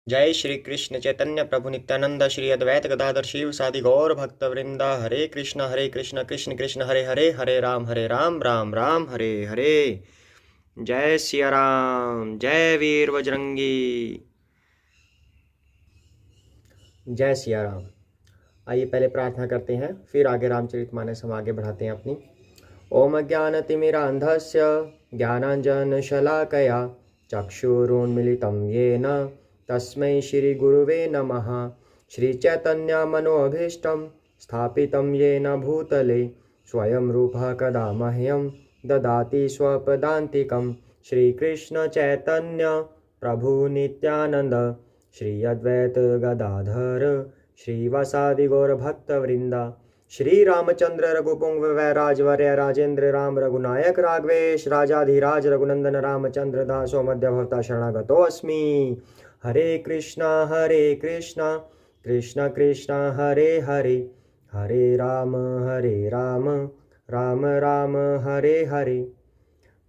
जय श्री कृष्ण चैतन्य प्रभु नित्यानंद श्री अद्वैत गदाधर शिव सादि गौर भक्त वृंदा। हरे कृष्ण कृष्ण कृष्ण हरे हरे, हरे राम राम राम हरे हरे। जय सिया राम, जय वीर बजरंगी, जय सिया राम। आइए पहले प्रार्थना करते हैं, फिर आगे रामचरितमानस हम आगे बढ़ाते हैं अपनी। ओम ज्ञानतिमिरान्धस्य ज्ञानाञ्जनशलाकया चक्षुरुन्मीलितं येन तस्मै श्रीगुरुवे नमः। श्रीचैतन्यमनोभीष्टं स्थापितं येन भूतले स्वयं रूपः कदा मह्यं ददाति स्वपदान्तिकं। श्रीकृष्णचैतन्य प्रभु नित्यानन्द श्री अद्वैत गदाधर श्रीवासादि गौरभक्तवृंदा। श्री रामचंद्र रघुपुंग वैराजवर्य राजेंद्र राम रघुनायक राघवेश राजाधिराज रघुनंदन रामचंद्र दासो मध्य भवता शरणागतो अस्मि। हरे कृष्णा कृष्ण कृष्ण हरे हरे, हरे राम राम राम हरे हरे।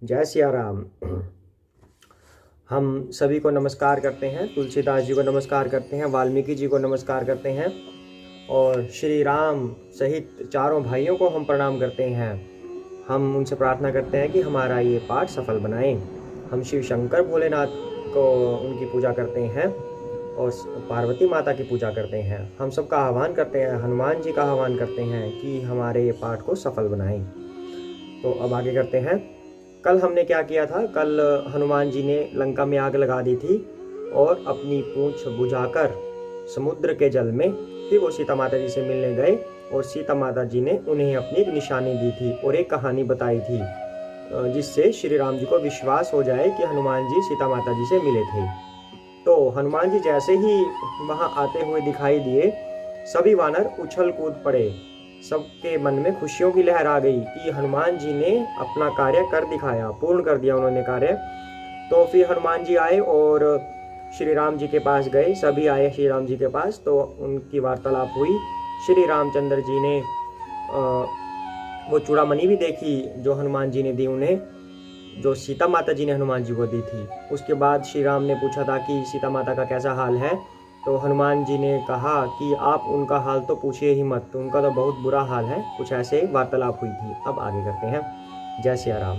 जय सिया राम। हम सभी को नमस्कार करते हैं, तुलसीदास जी को नमस्कार करते हैं, वाल्मीकि जी को नमस्कार करते हैं और श्री राम सहित चारों भाइयों को हम प्रणाम करते हैं। हम उनसे प्रार्थना करते हैं कि हमारा ये पाठ सफल बनाएं। हम शिव शंकर भोलेनाथ को उनकी पूजा करते हैं और पार्वती माता की पूजा करते हैं। हम सबका आह्वान करते हैं, हनुमान जी का आह्वान करते हैं कि हमारे ये पाठ को सफल बनाएं। तो अब आगे करते हैं। कल हमने क्या किया था? कल हनुमान जी ने लंका में आग लगा दी थी और अपनी पूंछ बुझाकर समुद्र के जल में फिर वो सीता माता जी से मिलने गए और सीता माता जी ने उन्हें अपनी एक निशानी दी थी और एक कहानी बताई थी जिससे श्री राम जी को विश्वास हो जाए कि हनुमान जी सीता माता जी से मिले थे। तो हनुमान जी जैसे ही वहां आते हुए दिखाई दिए, सभी वानर उछल कूद पड़े। सबके मन में खुशियों की लहर आ गई कि हनुमान जी ने अपना कार्य कर दिखाया, पूर्ण कर दिया उन्होंने कार्य। तो फिर हनुमान जी आए और श्री राम जी के पास गए, सभी आए श्री राम जी के पास। तो उनकी वार्तालाप हुई। श्री रामचंद्र जी ने वो चूड़ामणि भी देखी जो हनुमान जी ने दी उन्हें, जो सीता माता जी ने हनुमान जी को दी थी। उसके बाद श्री राम ने पूछा था कि सीता माता का कैसा हाल है। तो हनुमान जी ने कहा कि आप उनका हाल तो पूछिए ही मत, उनका तो बहुत बुरा हाल है। कुछ ऐसे वार्तालाप हुई थी। अब आगे करते हैं। जय सिया राम।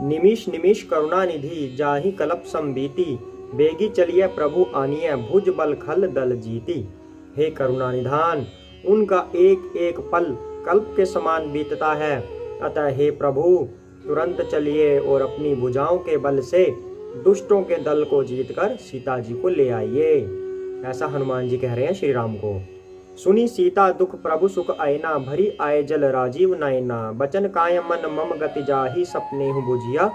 निमिष निमिष करुणा निधि जाहि कल्प संबीति, बेगी चलिए प्रभु आनिए भुज बल खल दल जीती। हे करुणा निधान, उनका एक एक पल कल्प के समान बीतता है। अतः हे प्रभु तुरंत चलिए और अपनी भुजाओं के बल से दुष्टों के दल को जीतकर सीता जी को ले आइए। ऐसा हनुमान जी कह रहे हैं श्री राम को। सुनी सीता दुख प्रभु सुख आयना, भरी आए जल राजीव नयना। बचन काय मन मम गति जाहि, सपने हूँ बुझिया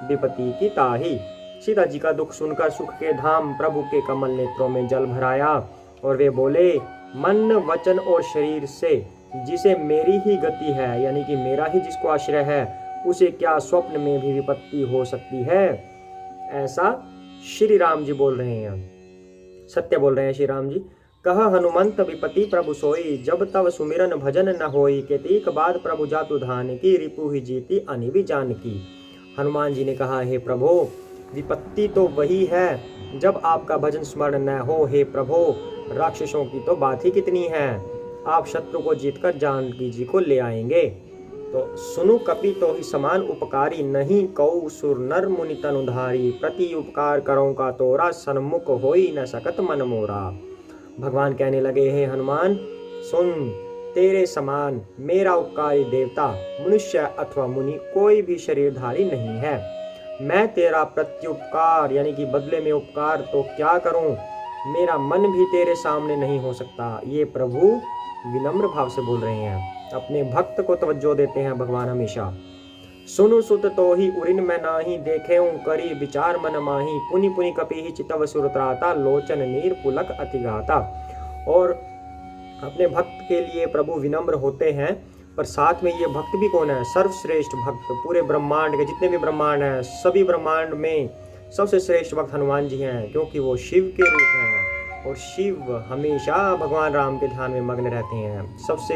विपति की ताही। सीता जी का दुख सुनकर सुख के धाम प्रभु के कमल नेत्रों में जल भराया और वे बोले, मन वचन और शरीर से जिसे मेरी ही गति है, यानी कि मेरा ही जिसको आश्रय है, उसे क्या स्वप्न में भी विपत्ति हो सकती है। ऐसा श्री राम जी बोल रहे हैं, सत्य बोल रहे हैं श्री राम जी। कह हनुमंत विपति प्रभु सोई, जब तब सुमिरन भजन न होई। केतीक बाद प्रभु जातु धान की, रिपु ही जीती अनिवि जान की। हनुमान जी ने कहा, हे प्रभु विपत्ति तो वही है जब आपका भजन स्मरण न हो। हे प्रभु राक्षसों की तो बात ही कितनी है, आप शत्रु को जीतकर जानकी जी को ले आएंगे। तो सुनु कपि तो ही समान उपकारी, नहीं कौ सुर नर मुनि तनुधारी। प्रति उपकार करो का तोरा, सन्मुख होई न सकत मन मोरा। भगवान कहने लगे, हे हनुमान सुन, तेरे समान मेरा उपकारी देवता मनुष्य अथवा मुनि कोई भी शरीरधारी नहीं है। मैं तेरा प्रत्युपकार यानी कि बदले में उपकार तो क्या करूं, मेरा मन भी तेरे सामने नहीं हो सकता। ये प्रभु विनम्र भाव से बोल रहे हैं, अपने भक्त को तवज्जो देते हैं भगवान हमेशा। सुनु सुत तो ही उरिन मैं नाही, देखे करी विचार मन माही। पुनि पुनि कपि ही चितव सुरत्राता, लोचन नीर पुलक अतिगाता। और अपने भक्त के लिए प्रभु विनम्र होते हैं, पर साथ में ये भक्त भी कौन है? सर्वश्रेष्ठ भक्त। पूरे ब्रह्मांड के जितने भी ब्रह्मांड हैं, सभी ब्रह्मांड में सबसे श्रेष्ठ भक्त हनुमान जी हैं, क्योंकि वो शिव के रूप हैं और शिव हमेशा भगवान राम के ध्यान में मग्न रहते हैं। सबसे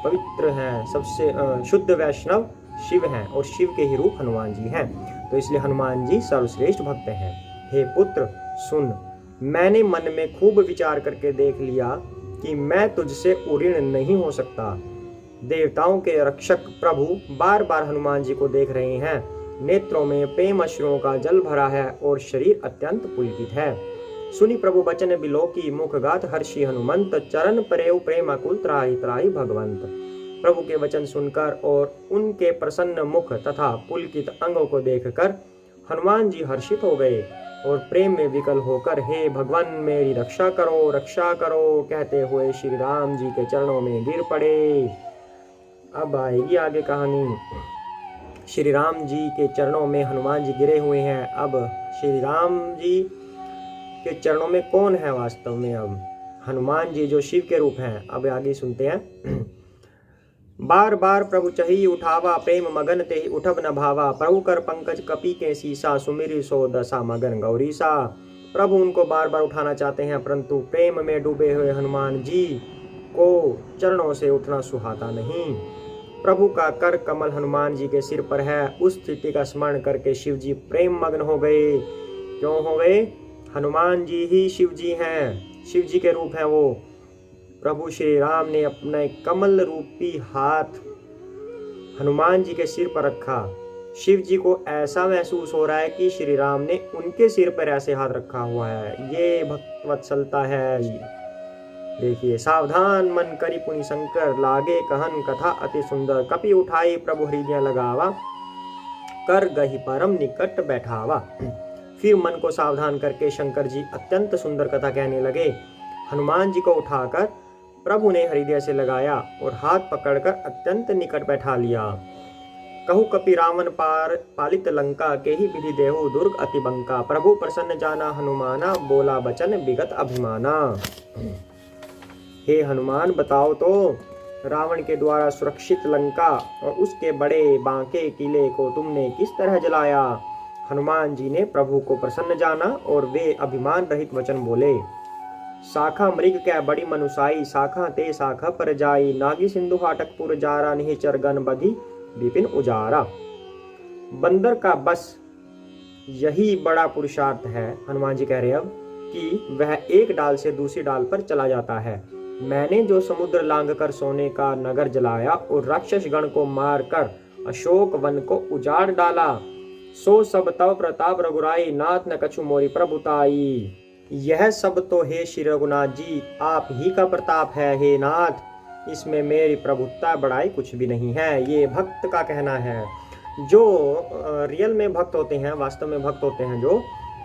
पवित्र हैं, सबसे शुद्ध वैष्णव शिव हैं और शिव के ही रूप हनुमान जी हैं। तो इसलिए हनुमान जी सर्वश्रेष्ठ भक्त हैं। हे पुत्र सुन, मैंने मन में खूब विचार करके देख लिया कि मैं तुझसे उऋण नहीं हो सकता। देवताओं के रक्षक प्रभु बार बार हनुमान जी को देख रहे हैं। नेत्रों में प्रेम अश्रुओं का जल भरा है और शरीर अत्यंत पुलकित है। सुनी प्रभु बचन बिलोकी, मुखगात हर्षि हनुमंत, चरण परेव प्रेम अकुल त्राहि त्राहि भगवंत। प्रभु के वचन सुनकर और उनके प्रसन्न मुख तथा पुलकित अंगों को देखकर हनुमान जी हर्षित हो गए और प्रेम में विकल होकर हे भगवान मेरी रक्षा करो कहते हुए श्री राम जी के चरणों में गिर पड़े। अब आएगी आगे कहानी। श्री राम जी के चरणों में हनुमान जी गिरे हुए हैं। अब श्री राम जी के चरणों में कौन है वास्तव में? अब हनुमान जी जो शिव के रूप हैं। अब आगे सुनते हैं। बार बार प्रभु चही उठावा, प्रेम मगन ते उठब न भावा, प्रभु कर पंकज कपि के सीसा, सुमिरि सो दशा मगन गौरीसा। प्रभु उनको बार बार उठाना चाहते हैं, परंतु प्रेम में डूबे हुए हनुमान जी को चरणों से उठना सुहाता नहीं। प्रभु का कर कमल हनुमान जी के सिर पर है। उस स्थिति का स्मरण करके शिव जी प्रेम मग्न हो गए। क्यों हो गए? हनुमान जी ही शिव जी हैं, शिव जी के रूप हैं वो। प्रभु श्री राम ने अपने कमल रूपी हाथ हनुमान जी के सिर पर रखा। शिव जी को ऐसा महसूस हो रहा है कि श्री राम ने उनके सिर पर ऐसे हाथ रखा हुआ है। ये भक्त वत्सलता है। देखिए, सावधान मन करी पुनि शंकर, लागे कहन कथा अति सुंदर, कपि उठाई प्रभु हृदय लगावा, कर गही परम निकट बैठावा। फिर मन को सावधान करके शंकर जी अत्यंत सुंदर कथा कहने लगे। हनुमान जी को उठाकर प्रभु ने हृदय से लगाया और हाथ पकड़कर अत्यंत निकट बैठा लिया। कहु कपि रावण पालित लंका, के ही विधि देहु दुर्ग अति बंका, प्रभु प्रसन्न जाना हनुमाना, बोला बचन विगत अभिमाना। हे हनुमान, बताओ तो, रावण के द्वारा सुरक्षित लंका और उसके बड़े बांके किले को तुमने किस तरह जलाया? हनुमान जी ने प्रभु को प्रसन्न जाना और वे अभिमान रहित वचन बोले। शाखा मृग क्या बड़ी मनुसाई, शाखा ते शाखा पर जाई, नागी सिंधु हाटकपुर जारा, निहिचर गण बधी विपिन उजारा। बंदर का बस यही बड़ा पुरुषार्थ है, हनुमान जी कह रहे अब, कि वह एक डाल से दूसरी डाल पर चला जाता है। मैंने जो समुद्र लांघ कर सोने का नगर जलाया और राक्षस गण को मारकर अशोक वन को उजाड़ डाला, सो सब तव प्रताप रघुराई, नाथ न कछु मोरी प्रभुताई। यह सब तो हे श्री रघुनाथ जी आप ही का प्रताप है हे नाथ, इसमें मेरी प्रभुता बड़ाई कुछ भी नहीं है। ये भक्त का कहना है। जो रियल में भक्त होते हैं, वास्तव में भक्त होते हैं, जो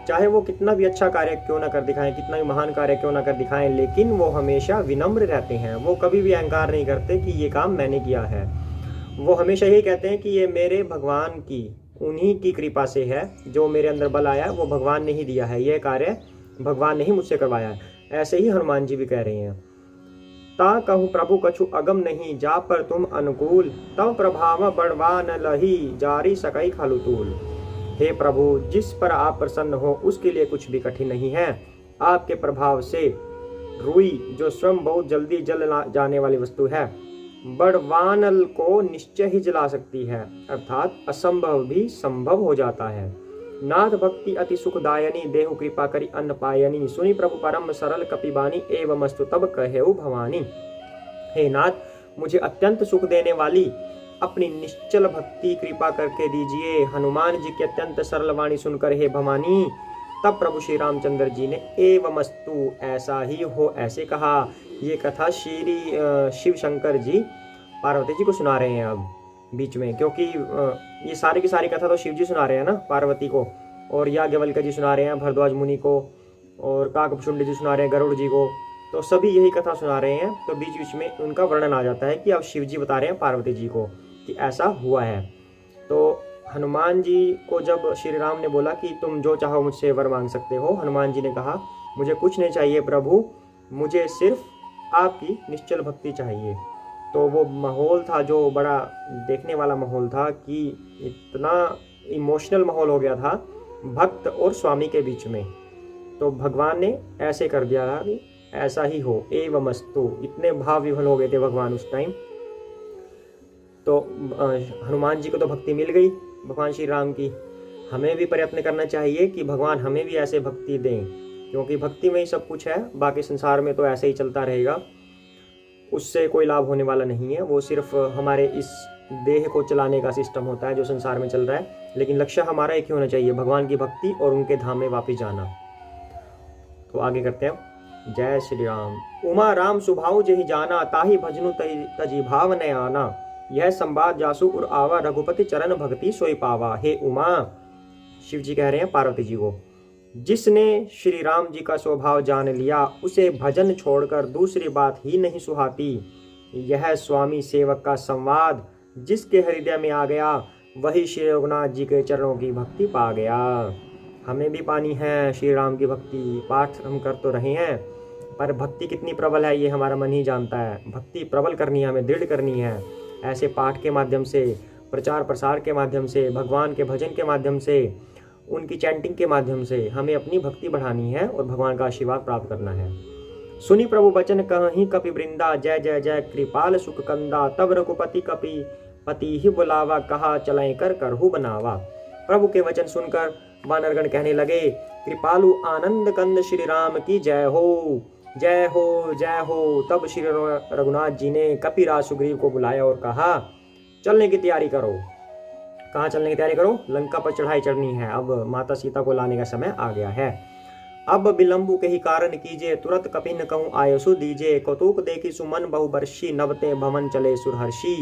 चाहे वो कितना भी अच्छा कार्य क्यों ना कर दिखाएं, कितना भी महान कार्य क्यों ना कर दिखाएं, लेकिन वो हमेशा विनम्र रहते हैं। वो कभी भी अहंकार नहीं करते कि ये काम मैंने किया है। वो हमेशा यही कहते हैं कि ये मेरे भगवान की, उन्हीं की कृपा से है। जो मेरे अंदर बल आया वो भगवान ने ही दिया है, यह कार्य भगवान ने ही मुझसे करवाया है। ऐसे ही हनुमान जी भी कह रहे हैं। ता कहूँ प्रभु कछु अगम नहीं, जा पर तुम अनुकूल, तव प्रभाव बड़वा न लही, जारी सकई खालुतूल। हे प्रभु, जिस पर आप प्रसन्न हो उसके लिए कुछ भी कठिन नहीं है। आपके प्रभाव से रुई, जो स्वयं बहुत जल्दी जल जाने वाली वस्तु है, बड़वानल को निश्चय ही जला सकती है, अर्थात असंभव भी संभव हो जाता है। नाथ भक्ति अति सुखदायनी, देहु कृपा करी अन्न पायनी, सुनी प्रभु परम सरल कपिबानी, एवमस्तु तब कहेउ भवानी। हे नाथ, मुझे अत्यंत सुख देने वाली अपनी निश्चल भक्ति कृपा करके दीजिए। हनुमान जी की अत्यंत सरल वाणी सुनकर हे भवानी, तब प्रभु श्री रामचंद्र जी ने एवमस्तु, ऐसा ही हो, ऐसे कहा। ये कथा श्री शिव शंकर जी पार्वती जी को सुना रहे हैं अब बीच में, क्योंकि ये सारी की सारी कथा तो शिव जी सुना रहे हैं ना पार्वती को, और याज्ञवल्क्य जी सुना रहे हैं भरद्वाज मुनि को, और काकभुषुंडी जी सुना रहे हैं गरुड़ जी को। तो सभी यही कथा सुना रहे हैं। तो बीच बीच में उनका वर्णन आ जाता है कि अब शिव जी बता रहे हैं पार्वती जी को कि ऐसा हुआ है। तो हनुमान जी को जब श्री राम ने बोला कि तुम जो चाहो मुझसे वर मांग सकते हो, हनुमान जी ने कहा मुझे कुछ नहीं चाहिए प्रभु, मुझे सिर्फ आपकी निश्चल भक्ति चाहिए। तो वो माहौल था जो बड़ा देखने वाला माहौल था, कि इतना इमोशनल माहौल हो गया था भक्त और स्वामी के बीच में। तो भगवान ने ऐसे कर दिया कि ऐसा ही हो, एवमस्तु। इतने भाव विभल हो गए थे भगवान उस टाइम। तो हनुमान जी को तो भक्ति मिल गई भगवान श्री राम की। हमें भी प्रयत्न करना चाहिए कि भगवान हमें भी ऐसे भक्ति दें। क्योंकि भक्ति में ही सब कुछ है, बाकी संसार में तो ऐसे ही चलता रहेगा, उससे कोई लाभ होने वाला नहीं है। वो सिर्फ हमारे इस देह को चलाने का सिस्टम होता है जो संसार में चल रहा है, लेकिन लक्ष्य हमारा एक ही होना चाहिए, भगवान की भक्ति और उनके धाम में वापिस जाना। तो आगे करते हैं। जय श्री राम। उमा राम सुभाव जही जाना, ताही भजनु तजी भाव न आना, यह संवाद जासु उर आवा, रघुपति चरण भक्ति सोई पावा। हे उमा, शिव जी कह रहे हैं पार्वती जी को, जिसने श्री राम जी का स्वभाव जान लिया, उसे भजन छोड़कर दूसरी बात ही नहीं सुहाती। यह स्वामी सेवक का संवाद जिसके हृदय में आ गया, वही श्री रघुनाथ जी के चरणों की भक्ति पा गया। हमें भी पानी है श्री राम की भक्ति, पाठ हम कर तो रहे हैं, पर भक्ति कितनी प्रबल है ये हमारा मन ही जानता है। भक्ति प्रबल करनी है, हमें दृढ़ करनी है। ऐसे पाठ के माध्यम से, प्रचार प्रसार के माध्यम से, भगवान के भजन के माध्यम से, उनकी चैंटिंग के माध्यम से हमें अपनी भक्ति बढ़ानी है और भगवान का आशीर्वाद प्राप्त करना है। सुनी प्रभु वचन कहीं कपि वृंदा, जय जय जय कृपाल सुख कंदा, तब रघुपति कपि पति ही बुलावा, कहा चलें कर करहु बनावा। प्रभु के वचन सुनकर वानरगण कहने लगे, कृपालु आनंद कंद श्री राम की जय हो, जय हो, जय हो। तब श्री रघुनाथ जी ने कपिराज सुग्रीव को बुलाया और कहा, चलने की तैयारी करो। कहाँ चलने की तैयारी करो? लंका पर चढ़ाई चढ़नी है, अब माता सीता को लाने का समय आ गया है। अब विलंबु के ही कारण कीजिए, तुरंत कपिन कहूँ आयसु दीजिए, कौतुक देखी सुमन बहुबर्षी, नवते भवन चले सुरहर्षि।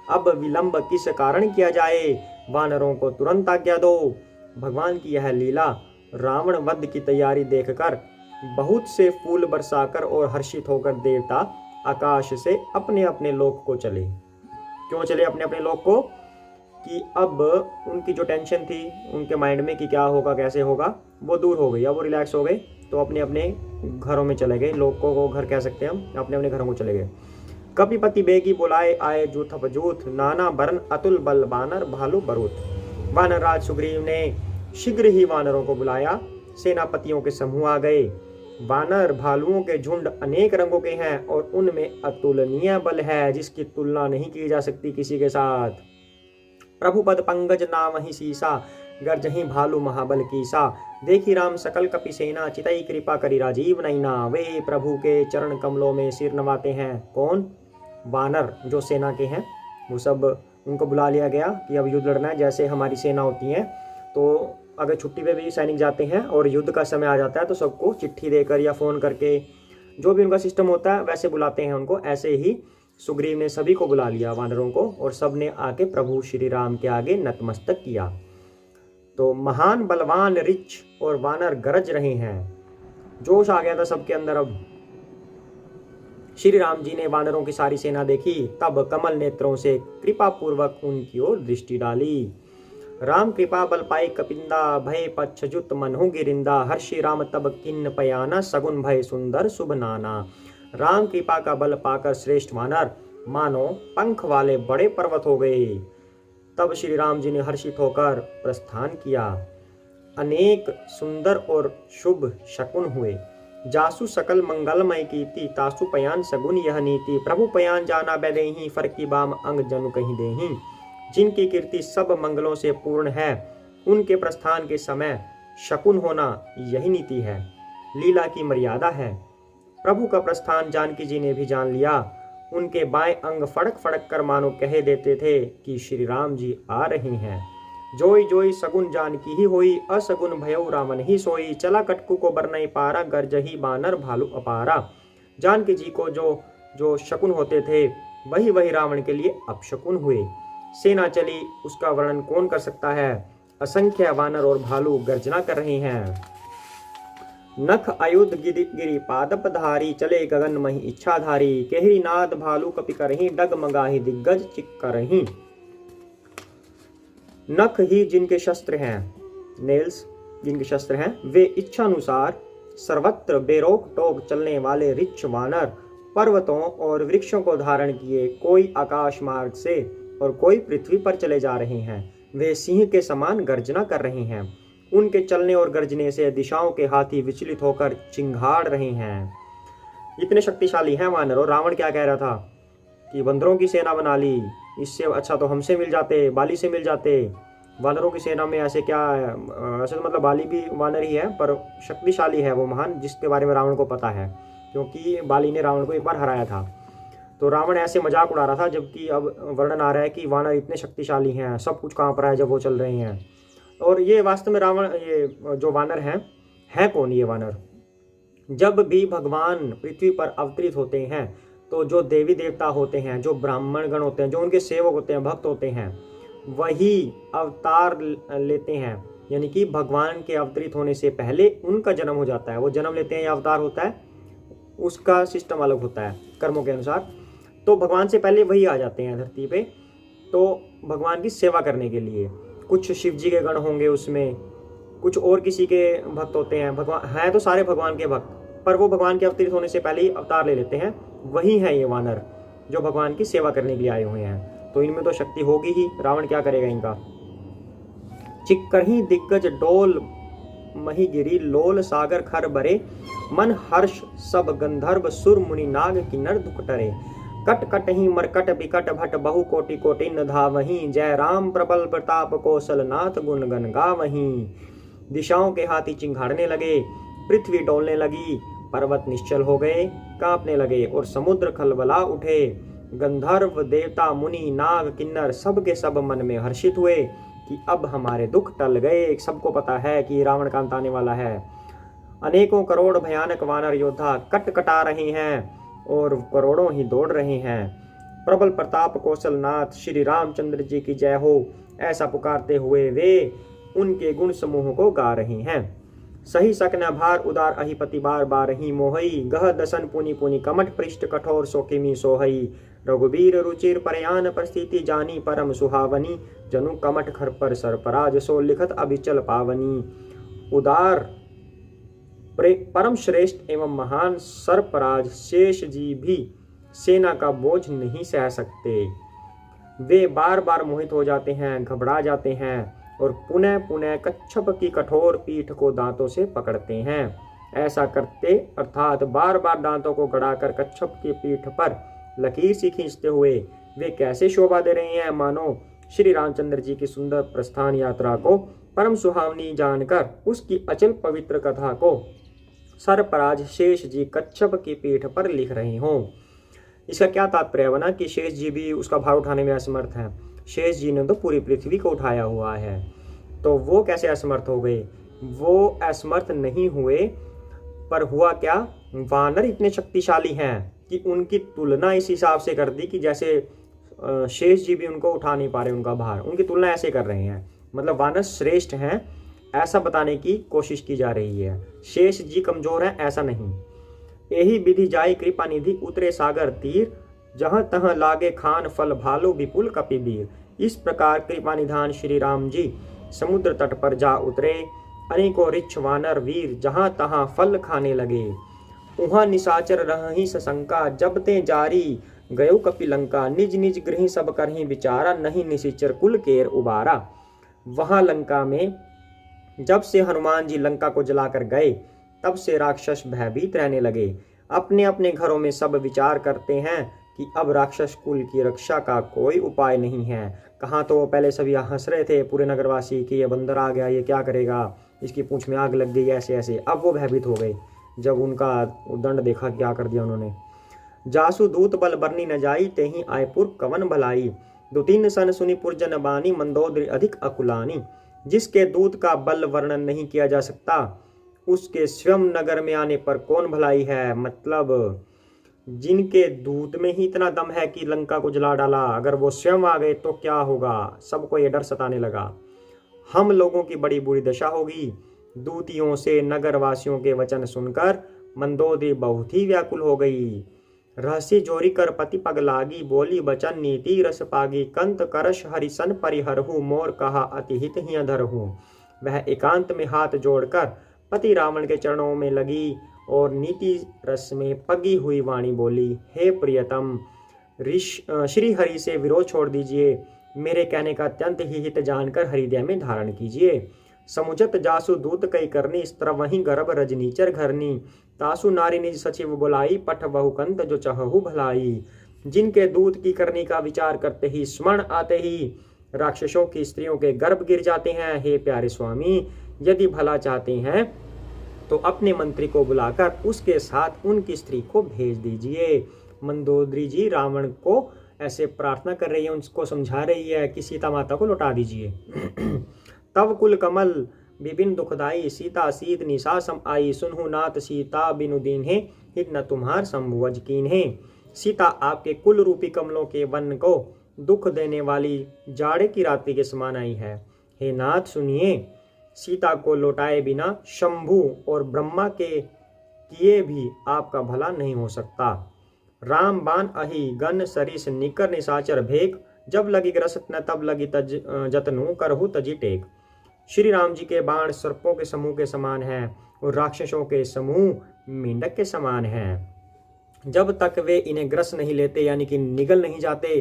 अब विलंब किस कारण किया जाए, वानरों को तुरंत आज्ञा दो। भगवान की यह लीला रावण वध की तैयारी देखकर बहुत से फूल बरसाकर और हर्षित होकर देवता आकाश से अपने अपने लोक को चले। क्यों चले अपने अपने लोक को? कि अब उनकी जो टेंशन थी उनके माइंड में कि क्या होगा कैसे होगा, वो दूर हो गई। अब वो रिलैक्स हो गए, तो अपने अपने घरों में चले गए। लोकों को घर कह सकते हैं हम, अपने अपने घरों को चले गए। कपिपति बेगी बुलाए आए जूथ बजूथ, नाना बरन अतुल बल बानर भालू बरूथ। वानर राज सुग्रीव ने शीघ्र ही वानरों को बुलाया, सेनापतियों के समूह आ गए। वानर भालुओं के झुंड अनेक रंगों के हैं और उनमें अतुलनीय बल है, जिसकी तुलना नहीं की जा सकती किसी के साथ। प्रभु पद पंकज नाम ही सीसा, गर्जही भालू महाबल कीसा। देखी राम सकल कपि सेना, चितई कृपा करी राजीव नैना। वे प्रभु के चरण कमलों में सिर नवाते हैं। कौन? वानर जो सेना के हैं, वो सब उनको बुला लिया गया कि अब युद्ध लड़ना है। जैसे हमारी सेना होती है, तो अगर छुट्टी पे भी सैनिक जाते हैं और युद्ध का समय आ जाता है, तो सबको चिट्ठी देकर या फ़ोन करके, जो भी उनका सिस्टम होता है वैसे बुलाते हैं उनको। ऐसे ही सुग्रीव ने सभी को बुला लिया, वानरों को, और सब ने आके प्रभु श्री राम के आगे नतमस्तक किया। तो महान बलवान रिच और वानर गरज रहे हैं। जोश आ गया था सबके अंदर। अब श्री राम जी ने वानरों की सारी सेना देखी, तब कमल नेत्रों से कृपा पूर्वक उनकी ओर दृष्टि डाली। राम कृपा बल पाई कपिंदा, भय पच्छजुत मनहु गिरिंदा। हर्षि राम तब किन्न पयाना, सगुन भय सुंदर शुभ नाना। राम कृपा का बल पाकर श्रेष्ठ वानर मानो पंख वाले बड़े पर्वत हो गए। तब श्री राम जी ने हर्षित होकर प्रस्थान किया। अनेक सुंदर और शुभ शकुन हुए, जासु सकल मंगलमय कीर्ति, तासु पयान सगुन यह नीति। प्रभु पयान जाना बैदेही, फरकी बाम अंग जनु कहीं देही। जिनकी कीर्ति सब मंगलों से पूर्ण है, उनके प्रस्थान के समय शकुन होना यही नीति है, लीला की मर्यादा है। प्रभु का प्रस्थान जानकी जी ने भी जान लिया। उनके बाएं अंग फड़क फड़क कर मानो कह देते थे कि श्री राम जी आ रहे हैं। जोई जोई सगुन जानकी ही होई, असगुन भयउ रामन ही सोई। चला कटकु को बरनई पारा, गर्जही बानर भालू अपारा। जानकी जी को जो शकुन होते थे, वही वही रावण के लिए अपशकुन हुए। सेना चली, उसका वर्णन कौन कर सकता है। असंख्य वानर और भालू गर्जना कर रहे हैं। नख आयुध गिरी पादप धारी, चले गगन मही इच्छाधारी। केहरी नाद भालू कपि करही, डगमगाही दिग्गज चिक करही। नख ही जिनके शस्त्र हैं, नेल्स जिनके शस्त्र हैं, वे इच्छानुसार सर्वत्र बेरोक टोक चलने वाले रिच वानर पर्वतों और वृक्षों को धारण किए कोई आकाश मार्ग से और कोई पृथ्वी पर चले जा रहे हैं। वे सिंह के समान गर्जना कर रहे हैं। उनके चलने और गर्जने से दिशाओं के हाथी विचलित होकर चिंगाड़ रहे हैं। इतने शक्तिशाली हैं वानर। और रावण क्या कह रहा था कि बंदरों की सेना बना ली, इससे अच्छा तो हमसे मिल जाते, बाली से मिल जाते। वानरों की सेना में ऐसे क्या है, ऐसे तो मतलब बाली भी वानर ही है पर शक्तिशाली है वो महान, जिसके बारे में रावण को पता है, क्योंकि बाली ने रावण को एक बार हराया था। तो रावण ऐसे मजाक उड़ा रहा था, जबकि अब वर्णन आ रहा है कि वानर इतने शक्तिशाली हैं, सब कुछ कांप रहा है जब वो चल रहे हैं। और ये वास्तव में रावण, ये जो वानर है कौन ये वानर? जब भी भगवान पृथ्वी पर अवतरित होते हैं तो जो देवी देवता होते हैं, जो ब्राह्मण गण होते हैं, जो उनके सेवक होते हैं, भक्त होते हैं, वही अवतार लेते हैं। यानी कि भगवान के अवतरित होने से पहले उनका जन्म हो जाता है, वो जन्म लेते हैं या अवतार होता है, उसका सिस्टम अलग होता है कर्मों के अनुसार। तो भगवान से पहले वही आ जाते हैं धरती पे, तो भगवान की सेवा करने के लिए। कुछ शिव जी के गण होंगे उसमें, कुछ और किसी के भक्त होते हैं, भगवान हैं तो सारे भगवान के भक्त, पर वो भगवान के अवतरित होने से पहले ही अवतार ले लेते हैं। वही है ये वानर जो भगवान की सेवा करने के लिए आए हुए हैं। तो इनमें तो शक्ति होगी ही, रावण क्या करेगा इनका। चिक्करही दिग्गज डोल महिगिरी लोल सागर खर बरे, मन हर्ष सब गंधर्व सुर मुनि नाग किन्नर दुख टरे, कट कट ही मरकट बिकट भट बहु कोटि कोटि न धावही, जय राम प्रबल प्रताप कौशल नाथ गुण गन गावही। दिशाओं के हाथी चिंघाड़ने लगे, पृथ्वी डोलने लगी, पर्वत निश्चल हो गए, कांपने लगे और समुद्र खलबला उठे। गंधर्व देवता मुनि नाग किन्नर सब के सब मन में हर्षित हुए कि अब हमारे दुख टल गए। सबको पता है कि रावण का अंत आने वाला है। अनेकों करोड़ भयानक वानर योद्धा कट कटा रहे हैं और करोड़ों ही दौड़ रहे हैं। प्रबल प्रताप कौशल नाथ श्री रामचंद्र जी की जय हो, ऐसा पुकारते हुए वे उनके गुण समूह को गा रहे हैं। सही सकन भार उदार अहिपति बार बार ही मोहई, गह दसन पुनि पुनि कमठ पृष्ठ कठोर सोकिमी सोहई। रघुबीर रुचिर परयान परिस्थिति जानी परम सुहावनी, जनु कमठ खर पर सरपराज सो लिखत अभिचल पावनी। उदार परम श्रेष्ठ एवं महान सरपराज शेष जी भी सेना का बोझ नहीं सह सकते। वे बार बार मोहित हो जाते हैं, घबरा जाते हैं और पुनः पुनः कच्छप की कठोर पीठ को दांतों से पकड़ते हैं। ऐसा करते अर्थात बार बार दांतों को गड़ाकर कच्छप की पीठ पर लकीर सी खींचते हुए वे कैसे शोभा दे रहे हैं, मानो श्री रामचंद्र जी की सुंदर प्रस्थान यात्रा को परम सुहावनी जानकर उसकी अचल पवित्र कथा को सरपराज शेष जी कच्छप की पीठ पर लिख रहे हों। इसका क्या तात्पर्य बना कि शेष जी भी उसका भार उठाने में असमर्थ हैं। शेष जी ने तो पूरी पृथ्वी को उठाया हुआ है, तो वो कैसे असमर्थ हो गए? वो असमर्थ नहीं हुए, पर हुआ क्या, वानर इतने शक्तिशाली हैं कि उनकी तुलना इस हिसाब से कर दी कि जैसे शेष जी भी उनको उठा नहीं पा रहे उनका भार, उनकी तुलना ऐसे कर रहे हैं। मतलब वानर श्रेष्ठ हैं ऐसा बताने की कोशिश की जा रही है, शेष जी कमजोर हैं ऐसा नहीं। यही विधि जाई कृपा निधि उतरे सागर तीर, जहां तहां लागे खान फल भालू विपुल कपिबीर। इस प्रकार कृपा निधान श्री राम जी समुद्र तट पर जा उतरे। अनेकों रिच्छ वानर वीर जहां तहां फल खाने लगे। उहाँ निशाचर रही सशंका, जब ते जारी गयो कपिलंका। निज निज गृह सब करही विचारा, नहीं निशिचर कुल केर उबारा। वहां लंका में जब से हनुमान जी लंका को जलाकर गए, तब से राक्षस भयभीत रहने लगे। अपने अपने घरों में सब विचार करते हैं कि अब राक्षस कुल की रक्षा का कोई उपाय नहीं है। कहाँ तो पहले सभी हंस रहे थे पूरे नगरवासी कि ये बंदर आ गया, ये क्या करेगा, इसकी पूंछ में आग लग गई, ऐसे ऐसे। अब वो भयभीत हो गए जब उनका दंड देखा, क्या कर दिया उन्होंने। जासु दूत बल बरनी न जाई, तेहि आयपुर कवन भलाई। दो तीन सन सुनी पुरजन बानी, मंदोदरी अधिक अकुलानी। जिसके दूत का बल वर्णन नहीं किया जा सकता, उसके स्वयं नगर में आने पर कौन भलाई है। मतलब जिनके दूत में ही इतना दम है कि लंका को जला डाला, अगर वो स्वयं आ गए तो क्या होगा। सबको ये डर सताने लगा, हम लोगों की बड़ी बुरी दशा होगी। दूतियों से नगर वासियों के वचन सुनकर मंदोदरी बहुत ही व्याकुल हो गई। रहस्य जोरी कर पति पग लागी, बोली बचन नीति रस पागी। कंत करश हरिसन परिहरहु, मोर कहा अति हित ही अधरहु। वह एकांत में हाथ जोड़कर पति रावण के चरणों में लगी और नीति रस में पगी हुई वाणी बोली, हे प्रियतम, श्री हरि से विरोध छोड़ दीजिए। मेरे कहने का अत्यंत ही हित जानकर हृदय में धारण कीजिए। समुझत जासु दूत कई करनी, स्त्र वहीं गर्भ रजनीचर घरनी। तासु नारी निज सचिव बुलाई, पठ बहुकंत जो चहहु भलाई। जिनके दूत की करनी का विचार करते ही, स्मरण आते ही राक्षसों की स्त्रियों के गर्भ गिर जाते हैं। हे प्यारे स्वामी, यदि भला चाहते हैं तो अपने मंत्री को बुलाकर उसके साथ उनकी स्त्री को भेज दीजिए। मंदोदरी जी रावण को ऐसे प्रार्थना कर रही है, उनको समझा रही है कि सीता माता को लौटा दीजिए। तब कुल कमल विभिन्न दुखदाई, सीता सीत निशा सम आई, सुनहु नाथ सीता बिनु दीन्हे, हित न तुम्हार संभुवज कीन्हे। सीता आपके कुल रूपी कमलों के वन को दुख देने वाली जाड़े की रात्रि के समान आई है। हे नाथ सुनिए, सीता को लौटाए बिना शंभु और ब्रह्मा के किए भी आपका भला नहीं हो सकता। राम बाण अहि गन सरिस निकर निशाचर भेक, जब लगी ग्रसत न तब लगी जतनु करहु तजी टेक। श्री राम जी के बाण सर्पों के समूह के समान है और राक्षसों के समूह मेंढक के समान है। जब तक वे इन्हें ग्रस नहीं लेते यानी कि निगल नहीं जाते,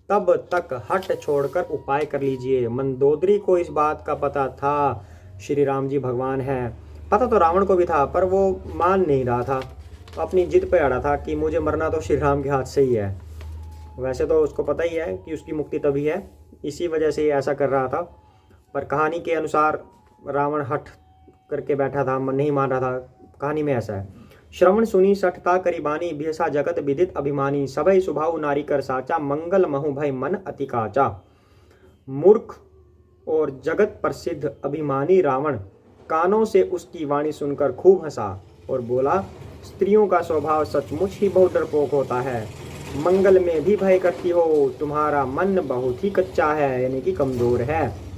तब तक हट छोड़कर उपाय कर लीजिए। मंदोदरी को इस बात का पता था, श्री राम जी भगवान है। पता तो रावण को भी था, पर वो मान नहीं रहा था, अपनी जिद पे अड़ा था कि मुझे मरना तो श्री राम के हाथ से ही है। वैसे तो उसको पता ही है कि उसकी मुक्ति तभी है, इसी वजह से ये ऐसा कर रहा था। पर कहानी के अनुसार रावण हट करके बैठा था, नहीं मान रहा था। कहानी में ऐसा है। श्रवण सुनी सठता करीबानी, बिहसा जगत विदित अभिमानी, सभय सुभाव नारी कर साचा, मंगल महु भय मन अति काचा। मूर्ख और जगत प्रसिद्ध अभिमानी रावण कानों से उसकी वाणी सुनकर खूब हंसा और बोला, स्त्रियों का स्वभाव सचमुच ही बहुत डरपोक होता है। मंगल में भी भय करती हो, तुम्हारा मन बहुत ही कच्चा है, यानी कि कमजोर है।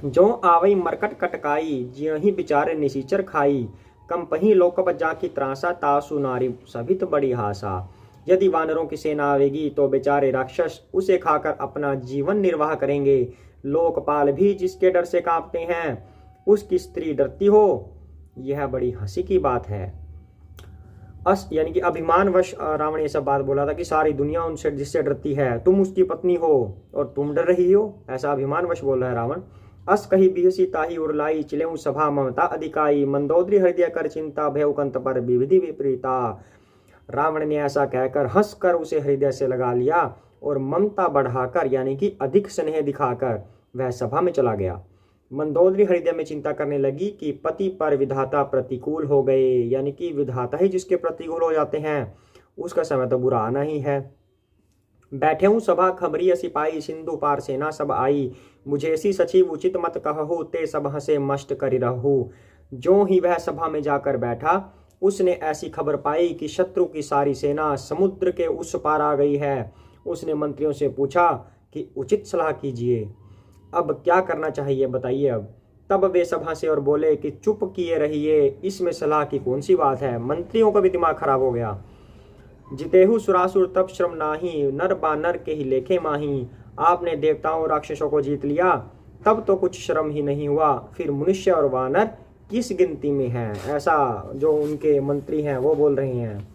जो आवई मरकट कटकाई, ज्यों बिचारे निसीचर खाई, कंपही लोकप जाकी त्रासा, तासु नारी सभित बड़ी हासा। यदि वानरों की सेना आवेगी तो बेचारे राक्षस उसे खाकर अपना जीवन निर्वाह करेंगे। लोकपाल भी जिसके डर से कांपते हैं, उसकी स्त्री डरती हो, यह बड़ी हंसी की बात है। यानी कि अभिमानवश रावण ये सब बात बोला था कि सारी दुनिया उनसे जिससे डरती है, तुम उसकी पत्नी हो और तुम डर रही हो, ऐसा अभिमानवश बोल रहा है रावण। अस कही बिहसी ताही उड़लाई, चिलेऊ सभा ममता अधिकाई, मंदोदरी हृदय कर चिंता, भयउकंत पर विविधि विपरीता। रावण ने ऐसा कहकर हंसकर उसे हृदय से लगा लिया और ममता बढ़ाकर यानी कि अधिक स्नेह दिखाकर वह सभा में चला गया। मंदोदरी हृदय में चिंता करने लगी कि पति पर विधाता प्रतिकूल हो गए, यानी कि विधाता ही जिसके प्रतिकूल हो जाते हैं उसका समय तो बुरा आना ही है। बैठे हूँ सभा खबरी सिपाही, सिंधु पार सेना सब आई, मुझे ऐसी सचिव उचित मत कहूँ, ते सब हंसे मष्ट करी रहूँ। जो ही वह सभा में जाकर बैठा, उसने ऐसी खबर पाई कि शत्रु की सारी सेना समुद्र के उस पार आ गई है। उसने मंत्रियों से पूछा कि उचित सलाह कीजिए, अब क्या करना चाहिए बताइए अब। तब वे सभा से और बोले कि चुप किए रहिए, इसमें सलाह की कौन सी बात है। मंत्रियों का भी दिमाग खराब हो गया। जितेहु सुरासुर तब श्रम नाही, नर बानर के ही लेखे माही। आपने देवताओं और राक्षसों को जीत लिया, तब तो कुछ श्रम ही नहीं हुआ, फिर मनुष्य और वानर किस गिनती में हैं। ऐसा जो उनके मंत्री हैं वो बोल रहे हैं।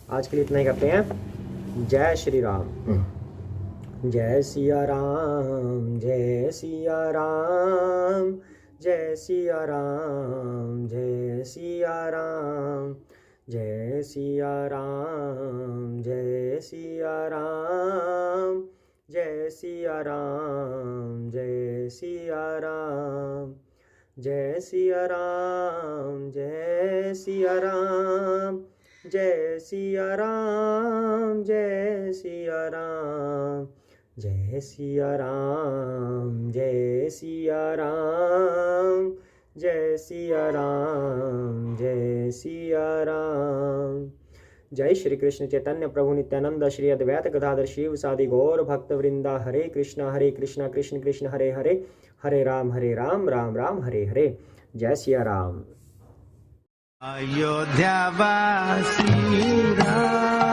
आज के लिए इतना ही करते हैं। जय श्री राम। जय सिया राम, जय सिया राम, जय सिया राम, जय सिया राम, जय सिया राम, जय सिया राम, जय सिया राम, जय सिया राम, जय सिया राम, जय सिया राम, जय सिया राम, जय सिया राम, जय सिया राम, जय सिया राम, जय सिया राम, जय सिया राम। जय श्री कृष्ण चैतन्य प्रभु नित्यानंद, श्री अद्वैत गदाधर शिव सादि गौर भक्त वृंदा। हरे कृष्णा कृष्ण कृष्ण हरे हरे, हरे राम राम राम हरे हरे। जय सिया राम। अयोध्या वासी राम,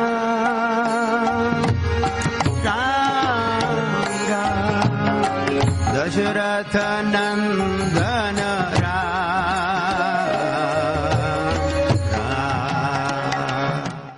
दशरथ नंदन